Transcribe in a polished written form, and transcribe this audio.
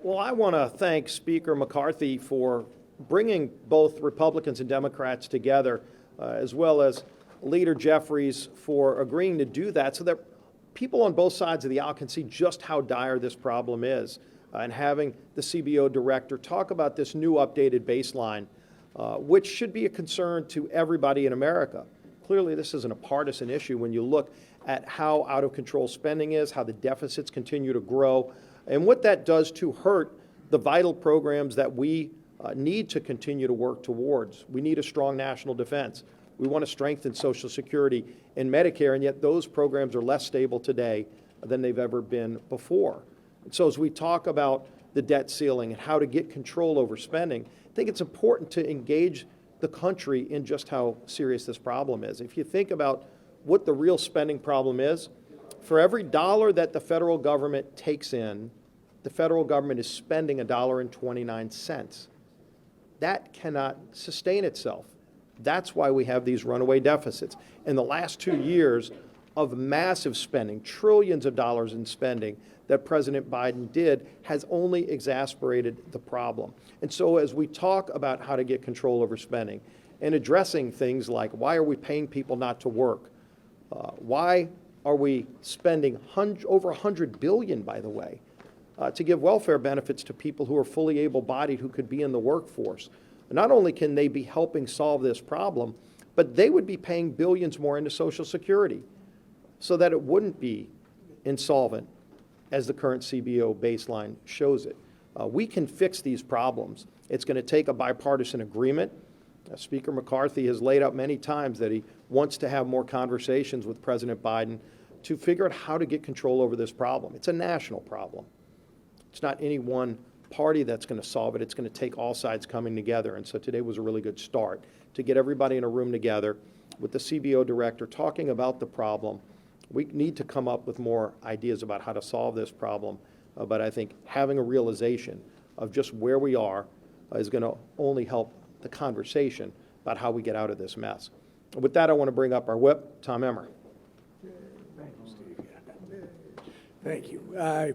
Well, I want to thank Speaker McCarthy for bringing both Republicans and Democrats together, as well as Leader Jeffries for agreeing to do that so that people on both sides of the aisle can see just how dire this problem is, and having the CBO director talk about this new updated baseline, which should be a concern to everybody in America. Clearly, this isn't a partisan issue when you look at how out of control spending is, how the deficits continue to grow, and what that does to hurt the vital programs that we need to continue to work towards. We need a strong national defense. We want to strengthen Social Security and Medicare, and yet those programs are less stable today than they've ever been before. And so as we talk about the debt ceiling and how to get control over spending, I think it's important to engage the country in just how serious this problem is. If you think about what the real spending problem is, for every dollar that the federal government takes in, the federal government is spending $1.29. That cannot sustain itself. That's why we have these runaway deficits. In the last 2 years of massive spending, trillions of dollars in spending that President Biden did has only exacerbated the problem. And so as we talk about how to get control over spending and addressing things like why are we paying people not to work? Why are we spending over $100 billion, by the way, to give welfare benefits to people who are fully able-bodied who could be in the workforce? Not only can they be helping solve this problem, but they would be paying billions more into Social Security so that it wouldn't be insolvent as the current CBO baseline shows it. We can fix these problems. It's going to take a bipartisan agreement. Speaker McCarthy has laid out many times that he wants to have more conversations with President Biden to figure out how to get control over this problem. It's a national problem. It's not any one party that's going to solve it. It's going to take all sides coming together. And so today was a really good start to get everybody in a room together with the CBO director talking about the problem. We need to come up with more ideas about how to solve this problem. But I think having a realization of just where we are is going to only help the conversation about how we get out of this mess. With that, I want to bring up our whip, Tom Emmer. Thank you, Steve. Thank you.